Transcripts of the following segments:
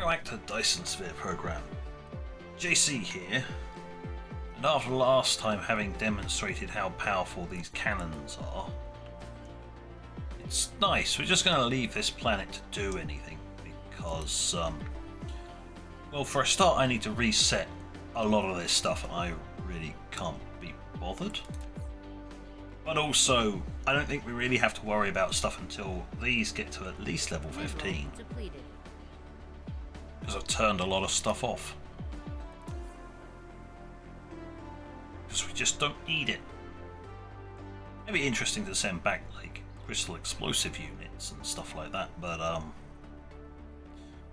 Welcome back to Dyson Sphere Program. JC here, and after last time having demonstrated how powerful these cannons are, it's nice. We're just going to leave this planet to do anything because, well, for a start I need to reset a lot of this stuff and I really can't be bothered. But also, I don't think we really have to worry about stuff until these get to at least level 15. Because I've turned a lot of stuff off. Because we just don't need it. It'd be interesting to send back like crystal explosive units and stuff like that, but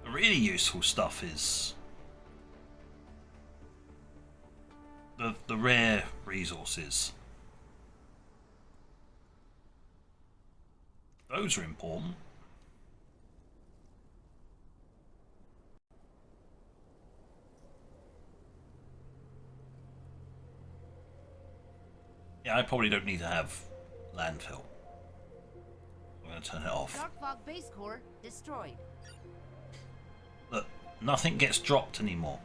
the really useful stuff is the rare resources. Those are important. Yeah, I probably don't need to have landfill. I'm going to turn it off. Dark Fog base core destroyed. Look, nothing gets dropped anymore.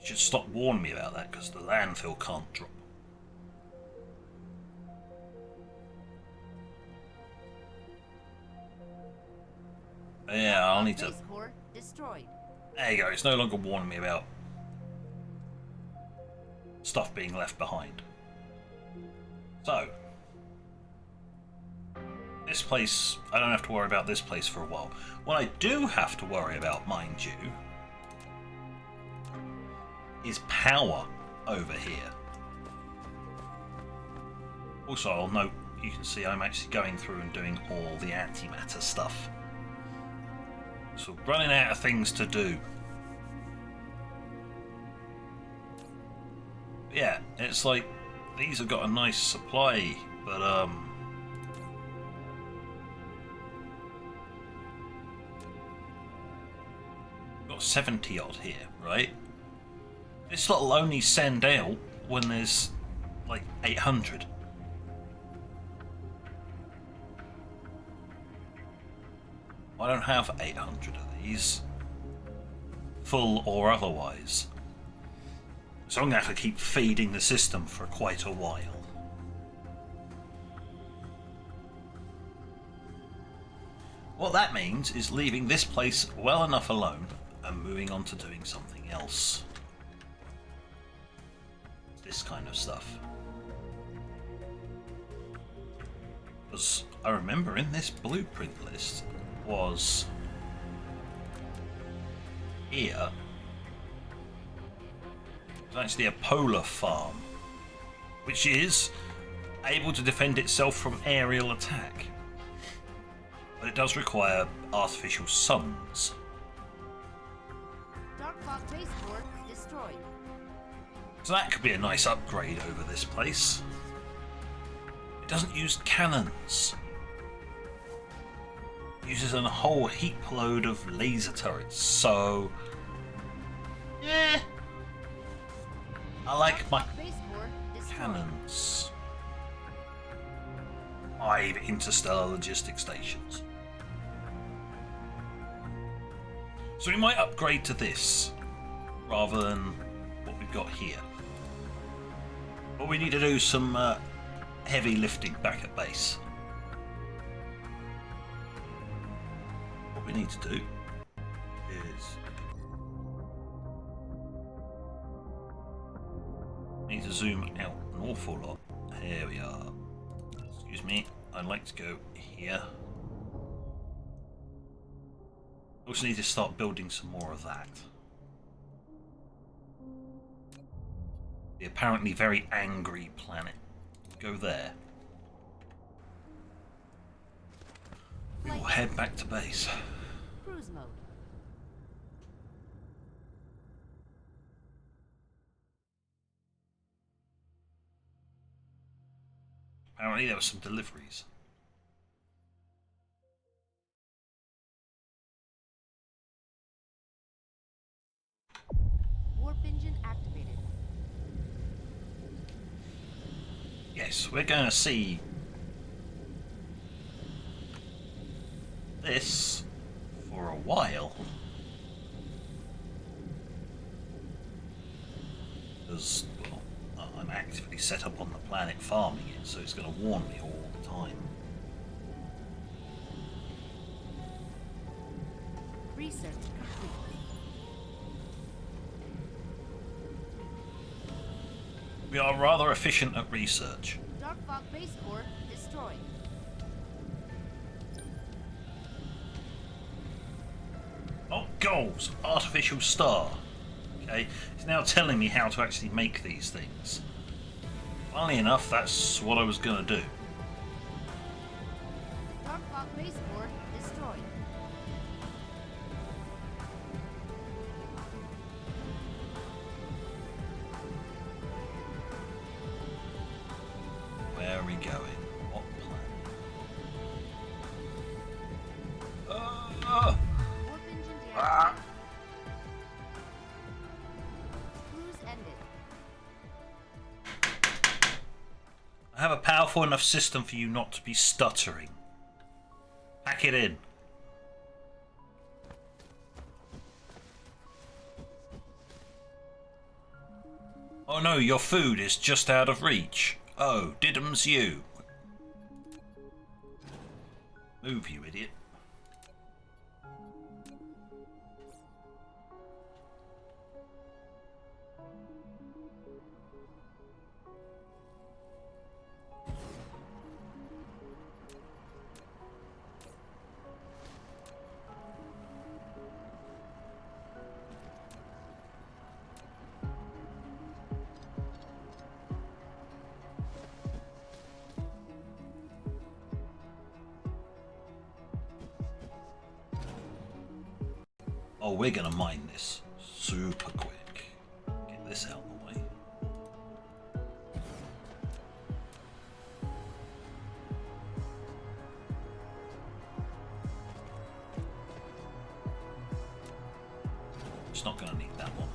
You should stop warning me about that because the landfill can't drop. Yeah, I'll need to. Base core destroyed. There you go. It's no longer warning me about stuff being left behind. So, this place, I don't have to worry about this place for a while. What I do have to worry about, mind you, is power over here. Also, I'll note, you can see I'm actually going through and doing all the antimatter stuff. So, running out of things to do. Yeah, it's like these have got a nice supply, but got 70 odd here, right? This lot will only send out when there's like 800. I don't have 800 of these, full or otherwise. So I'm going to have to keep feeding the system for quite a while. What that means is leaving this place well enough alone and moving on to doing something else. This kind of stuff. Because I remember in this blueprint list was here. It's actually a polar farm, which is able to defend itself from aerial attack, but it does require artificial suns. Dark Fog base core destroyed. So that could be a nice upgrade over this place. It doesn't use cannons. It uses a whole heap load of laser turrets, so yeah. I like my cannons. 5 interstellar logistics stations. So we might upgrade to this rather than what we've got here. But we need to do some heavy lifting back at base. What we need to do is need to zoom out an awful lot. Here we are. Excuse me, I'd like to go here. Also need to start building some more of that. The apparently very angry planet. Go there. We will head back to base. Cruise mode. Apparently there were some deliveries. Warp engine activated. Yes, we're going to see this for for a while. Because, well, I'm actively set up on the planet farming it, so it's going to warn me all the time. Research complete. We are rather efficient at research. Dark fog base core destroyed. Oh, goals! Artificial star. Okay, it's now telling me how to actually make these things. Funnily enough, that's what I was going to do. Dark fog base core destroyed. Where are we going? What planet? Warp engine deactivated. Ah! Cruise ended. I have a powerful enough system for you not to be stuttering. Pack it in. Oh no, your food is just out of reach. Oh, did'ms you. Move, you idiot. Oh, we're gonna mine this super quick. Get this out of the way. Just not gonna need that one.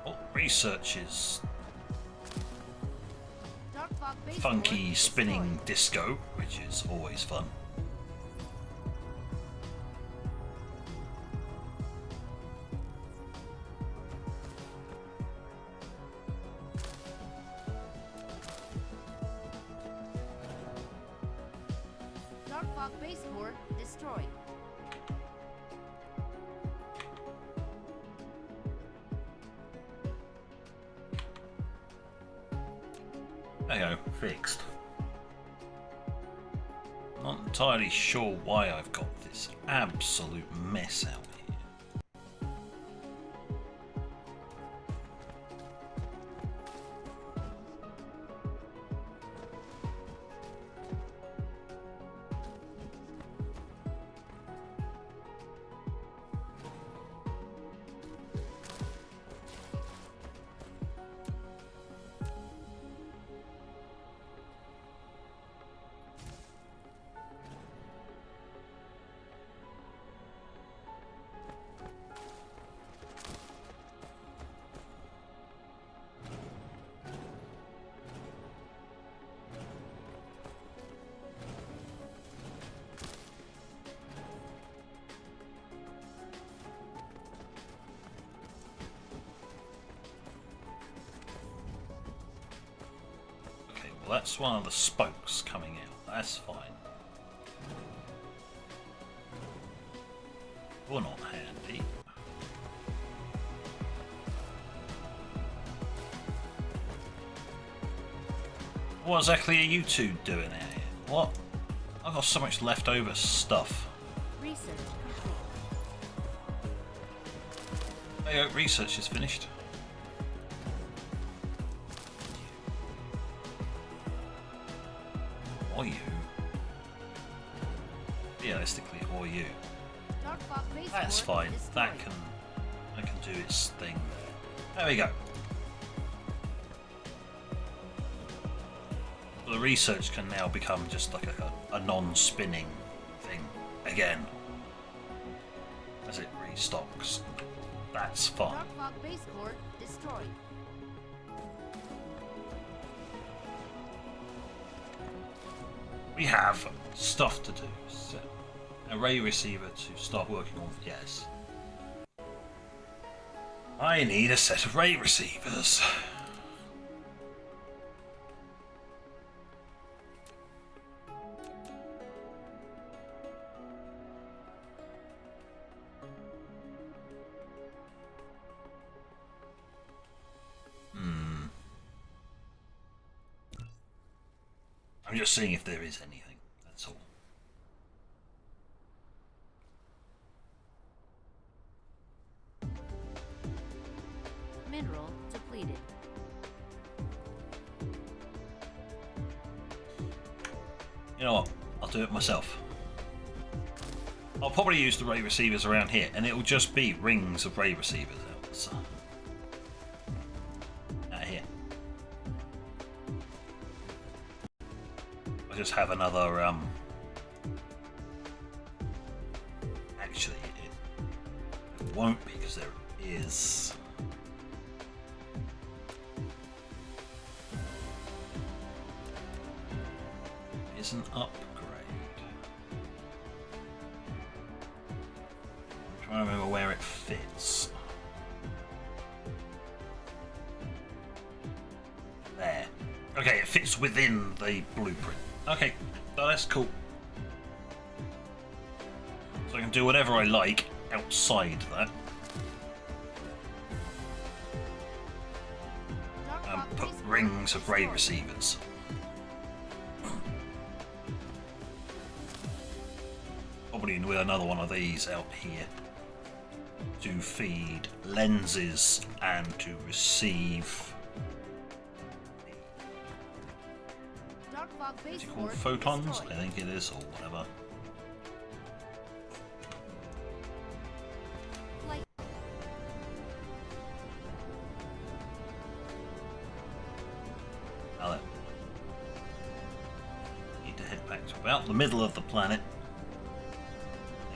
Oh, research is Dark fog base funky core spinning disco, which is always fun. destroyed. Dark fog base core destroyed. There you go, fixed. Not entirely sure why I've got this absolute mess out here. Well, that's one of the spokes coming out. That's fine. You're not handy. What exactly are you two doing out here? What? I've got so much leftover stuff. Research complete. There you go, research is finished. Or you. Realistically, or you. Dark fog base That's core fine. destroyed. That can do its thing. There we go. Well, the research can now become just like a non-spinning thing again as it restocks. That's fine. Dark fog base core destroyed. We have stuff to do. So, array receiver to start working on. Yes. I need a set of array receivers. I'm just seeing if there is anything, that's all. Mineral depleted. You know what? I'll do it myself. I'll probably use the ray receivers around here, and it'll just be rings of ray receivers out here. I'll just have another, actually, it won't be, because there is... Is an upgrade. I'm trying to remember where it fits. There. Okay, it fits within the blueprint. Okay, that's cool. So I can do whatever I like outside that. And put rings of ray receivers. Probably with another one of these out here to feed lenses and to receive what's it called? Photons? I think it is, or whatever. Now then, need to head back to about the middle of the planet.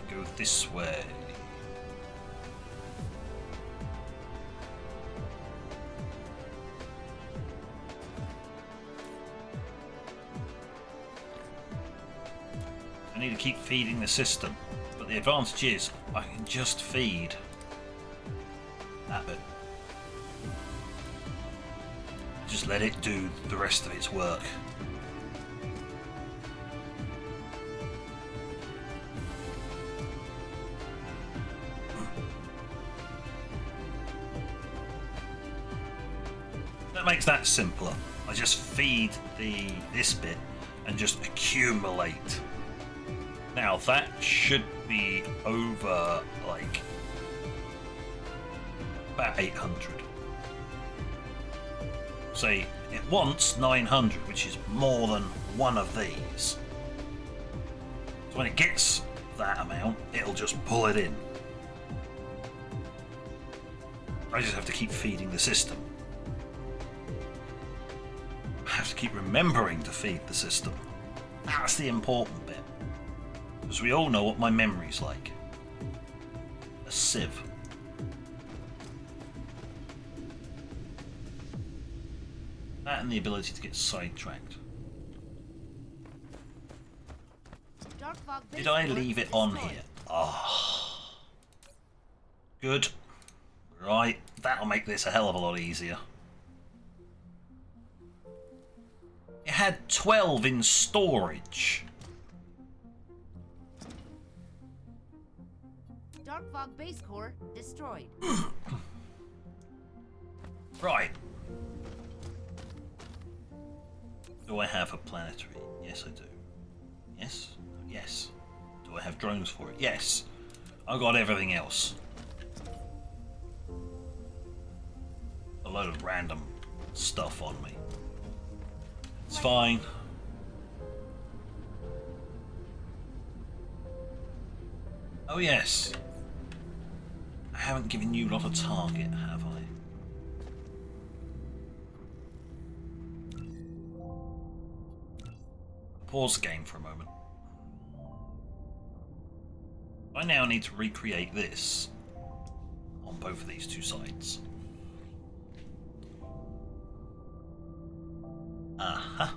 Go this way. I need to keep feeding the system, but the advantage is I can just feed that bit. Just let it do the rest of its work. That makes that simpler. I just feed this bit and just accumulate. Now that should be over like about 800. Say it wants 900, which is more than one of these. So when it gets that amount, it'll just pull it in. I just have to keep feeding the system. I have to keep remembering to feed the system. That's the important bit. Because we all know what my memory's like. A sieve. That and the ability to get sidetracked. Did I leave it on here? Ah. Good. Right, that'll make this a hell of a lot easier. It had 12 in storage. Dark fog base core destroyed. Right. Do I have a planetary? Yes, I do. Yes? Yes. Do I have drones for it? Yes. I got everything else. A load of random stuff on me. It's fine. Oh yes. I haven't given you lot a target, have I? Pause the game for a moment. I now need to recreate this on both of these two sides. Aha.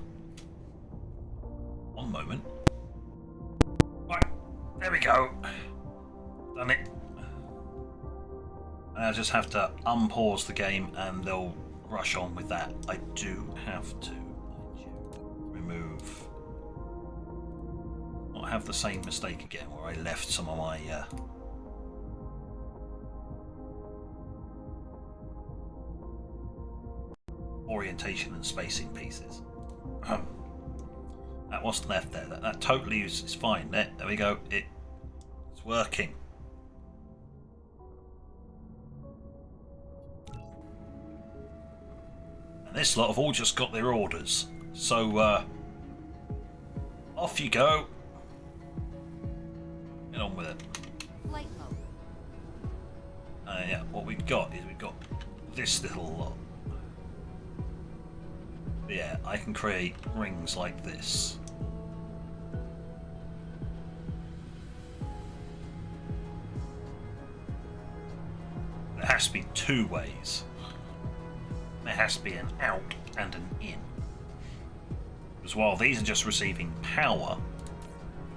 One moment. Right, there we go. Done it. I just have to unpause the game and they'll rush on with that. I do have to remove... Not have the same mistake again where I left some of my... orientation and spacing pieces. That wasn't left there. That totally is fine. There we go. It's working. And this lot have all just got their orders. So off you go. Get on with it. Flight mode. Yeah, what we've got is we've got this little lot. Yeah, I can create rings like this. There has to be two ways. There has to be an out and an in. Because while these are just receiving power,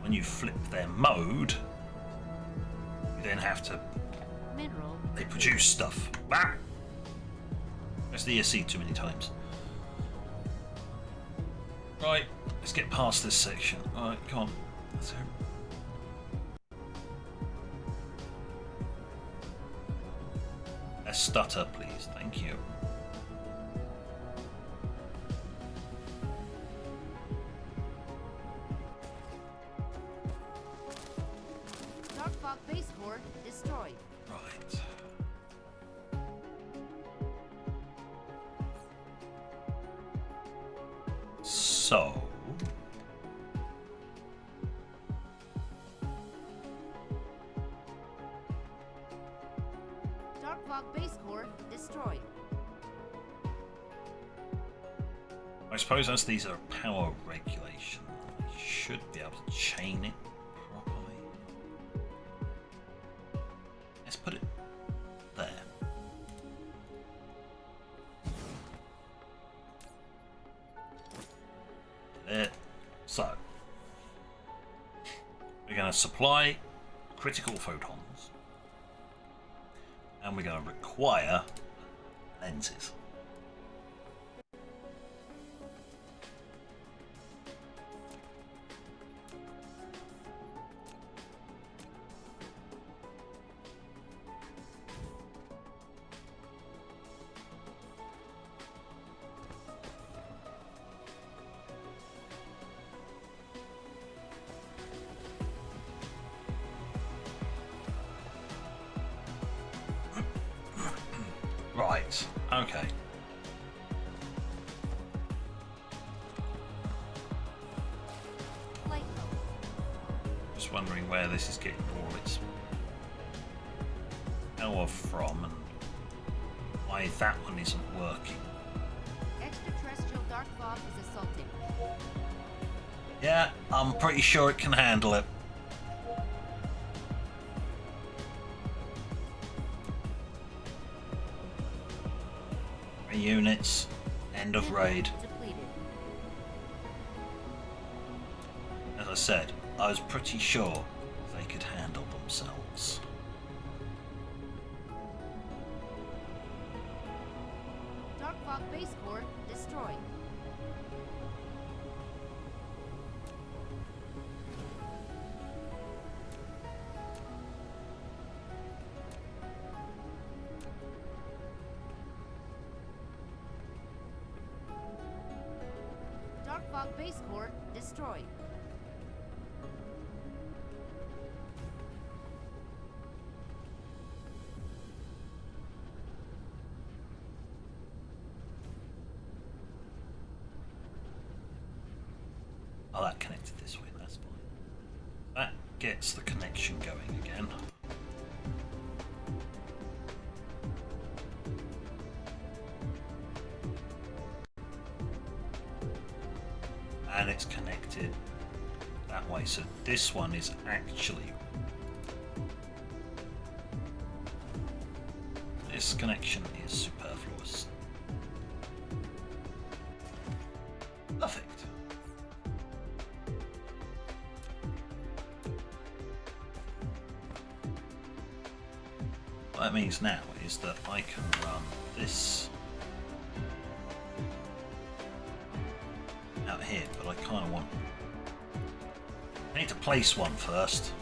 when you flip their mode, you then have to... Mineral. They produce stuff. Ah! Press the ESC too many times. Right, let's get past this section. Alright, come on. Let's go. A stutter, please. Thank you. Dark fog base core destroyed. Right. So... Dark fog base core destroyed. I suppose as these are power regulation, I should be able to chain it properly. Let's put it there. There. So, we're going to supply critical photons, and we're going to require lenses. Right, okay. Flight mode. Just wondering where this is getting all its power from and why that one isn't working. Extraterrestrial dark fog is assaulting. Yeah, I'm pretty sure it can handle it. Units, end of raid. Depleted. As I said, I was pretty sure they could handle themselves. Dark fog base core destroyed. Dark fog base core destroyed. Oh, that connected this way, that's fine. That gets the connection going again. And it's connected that way, so this one is actually... This connection is superfluous. Perfect. that means now is that I can run this out here, but I kind of want... I need to place one first.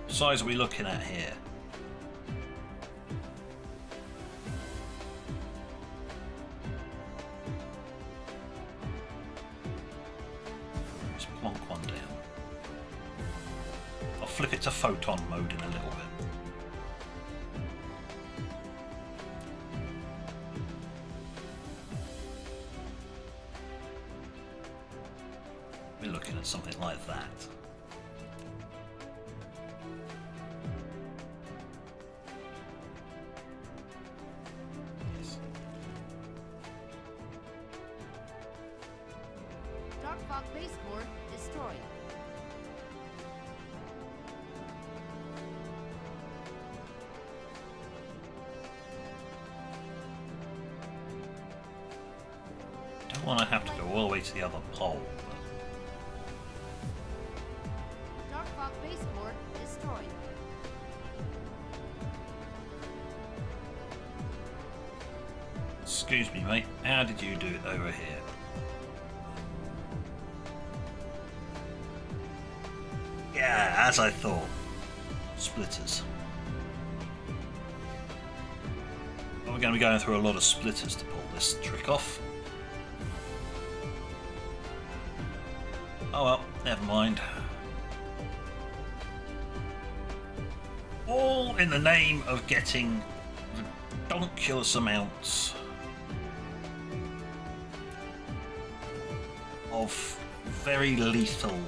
What size are we looking at here? Let's plonk one down. I'll flip it to photon mode in a little bit. We're looking at something like that. Yes. Dark fog base core destroyed. Don't want to have to go all the way to the other pole. Dark fog base core destroyed. Excuse me, mate. How did you do it over here? Yeah, as I thought. Splitters. Well, we're going to be going through a lot of splitters to pull this trick off. Oh well, never mind. All in the name of getting redonkulous amounts of very lethal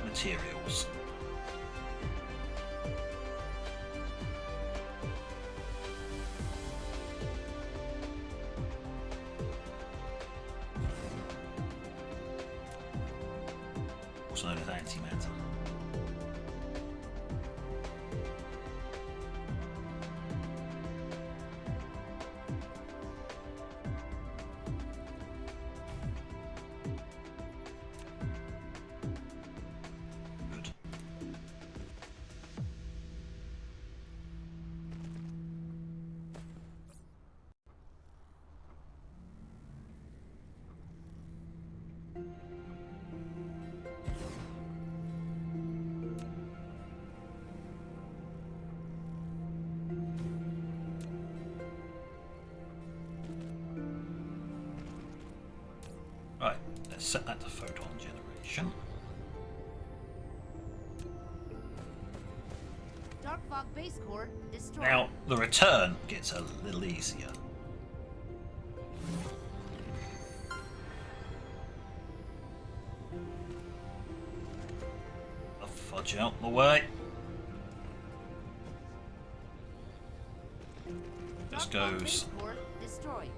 materials. Also known as antimatter. Good. Right, let's set that to photon generation. Dark fog base core destroyed. Now, the return gets a little easier. The fudge out the way. Just Dark fog goes. base core destroyed.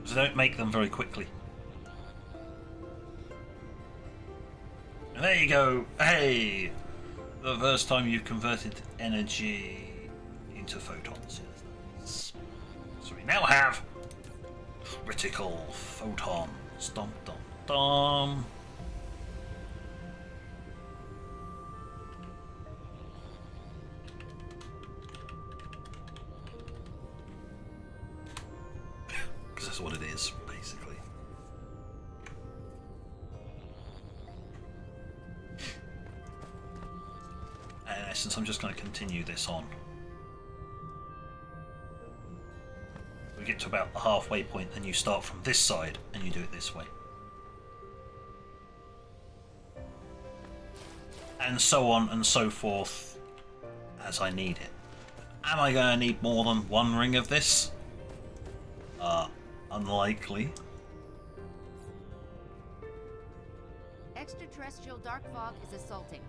So don't make them very quickly. And there you go. Hey! The first time you've converted energy into photons. Yes. So we now have critical photons. Dum dum dum. Because that's what it is, basically. And in essence, I'm just going to continue this on. We get to about the halfway point, then you start from this side and you do it this way. And so on and so forth as I need it. Am I going to need more than one ring of this? Unlikely. Extraterrestrial dark fog is assaulting.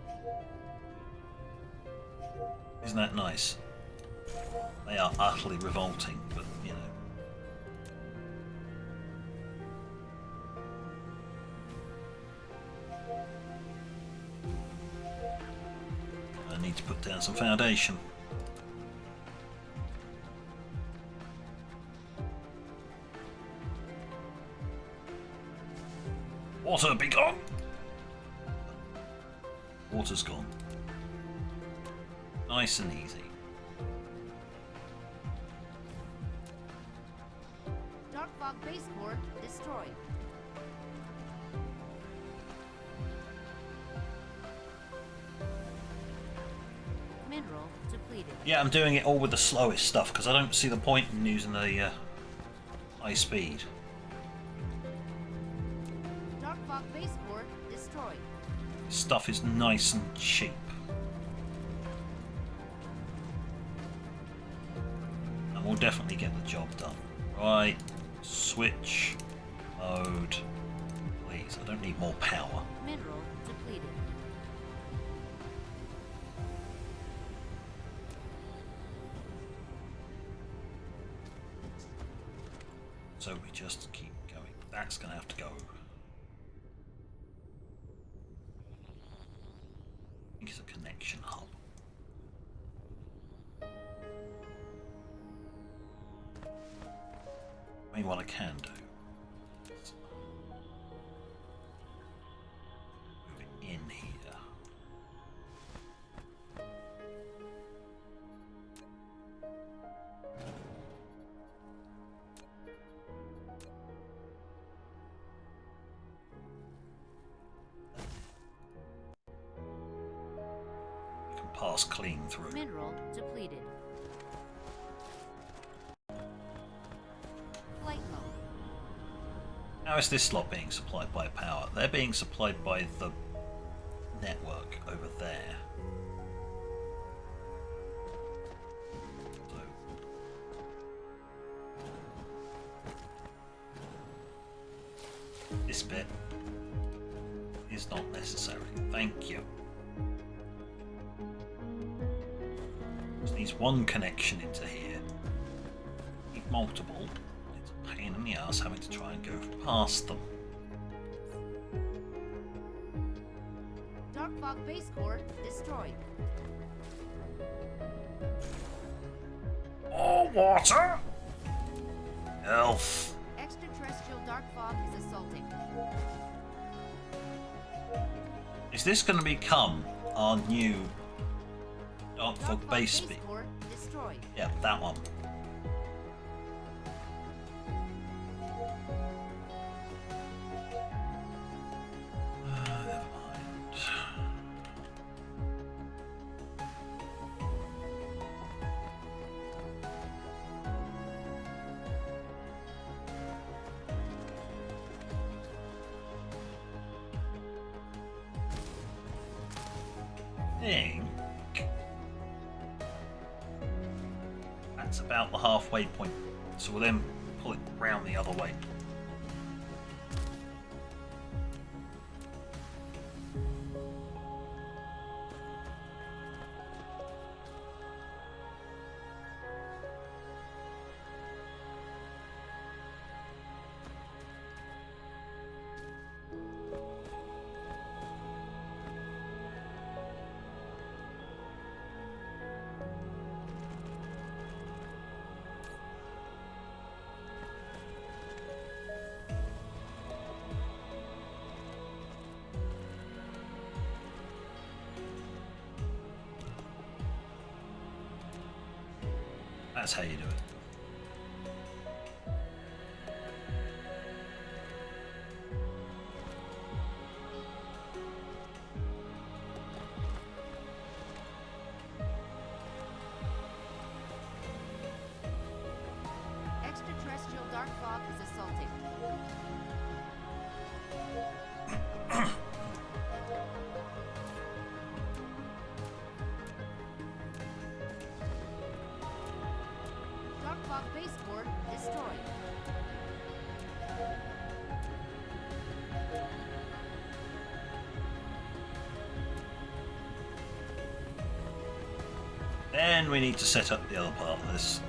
Isn't that nice? They are utterly revolting, but you know. I need to put down some foundation. Water, be gone! Water's gone. Nice and easy. Dark fog base core destroyed. Mineral depleted. Yeah, I'm doing it all with the slowest stuff because I don't see the point in using the high speed. Dark fog base core destroyed. Stuff is nice and cheap. And we'll definitely get the job done. Right, switch mode. Please, I don't need more power. Mineral depleted. So we just keep going. That's going to have to go. I think it's a connection hub. I mean, what I can do is move it in here. You can pass clean through. Mineral depleted. Flight mode. How is this slot being supplied by power? They're being supplied by the network over there. So this bit is not necessary. Thank you. Just needs one connection into here. Need multiple. It's a pain in the ass having to try and go past them. Dark fog base core destroyed. Oh, water! Elf! Extraterrestrial dark fog is assaulting. Is this going to become our new Dark Fog base speed? Core destroyed. Yeah, that one. Never mind. Think that's about the halfway point, so we'll then pull it round the other way. That's how you do it. Extraterrestrial dark fog is assaulting. Dark fog base core destroyed. Then we need to set up the other part of this.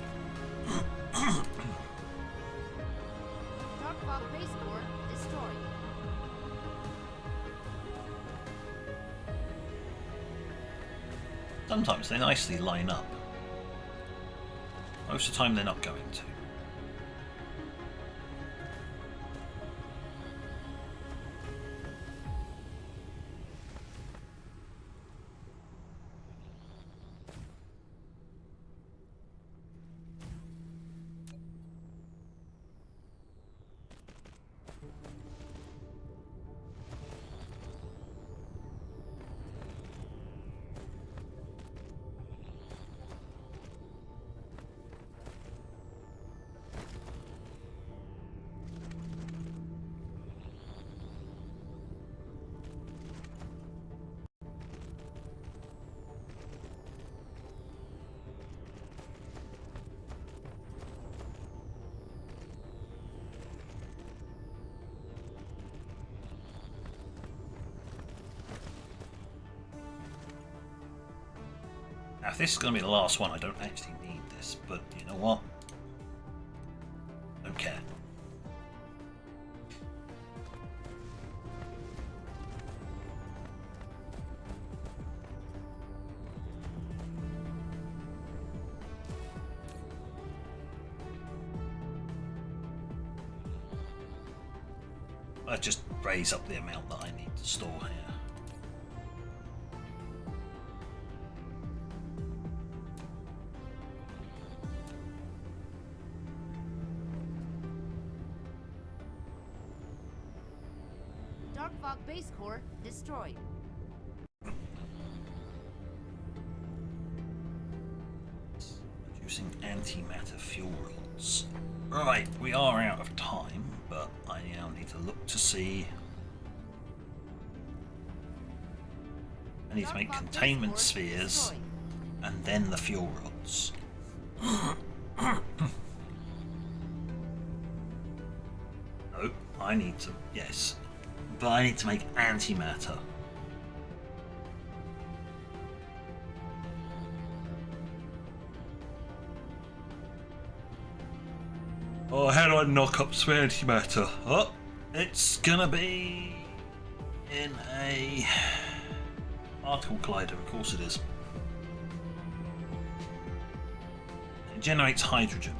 Dark fog base core destroyed. Sometimes they nicely line up. Most of the time they're not going to. if this is going to be the last one, I don't actually need this, but you know what? Don't care. I just raise up the amount that I need to store here. Dark fog base core destroyed. Using antimatter fuel rods. Right, we are out of time, but I now need to look to see. I need to make containment spheres and then the fuel rods. No, I need to, yes, but I need to make antimatter. Oh, how do I knock up some antimatter? Oh, it's gonna be in a particle collider, of course it is. It generates hydrogen.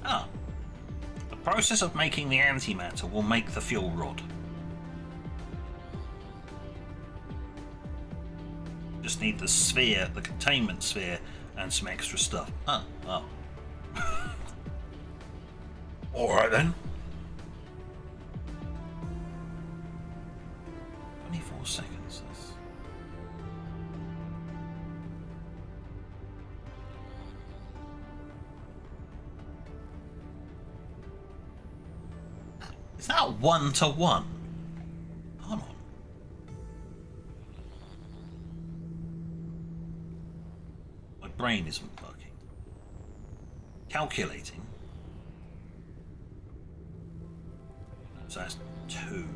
Ah, the process of making the antimatter will make the fuel rod. Just need the sphere, the containment sphere, and some extra stuff. Oh. Alright then. 24 seconds. Is that 1-to-1? Hold on. My brain isn't working. Calculating. So that's 2.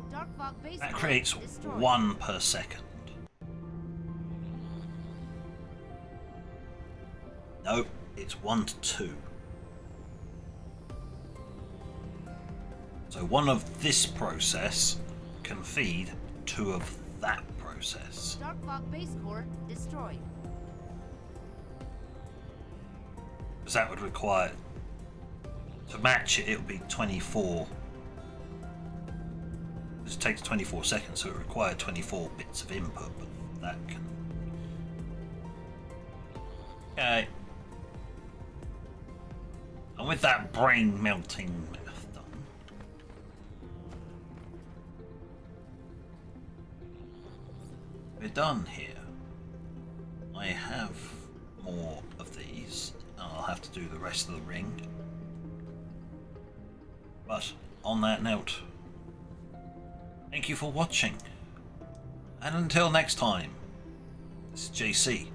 Dark fog base That core creates destroyed. 1 per second. No, it's 1-to-2. So 1 of this process can feed 2 of that process. Dark fog base core destroyed. Because that would require, to match it, it would be 24. This takes 24 seconds, so it required 24 bits of input, but that can... Okay. And with that brain melting done, we're done here. I have more of these, and I'll have to do the rest of the ring. But on that note, thank you for watching, and until next time, this is JC.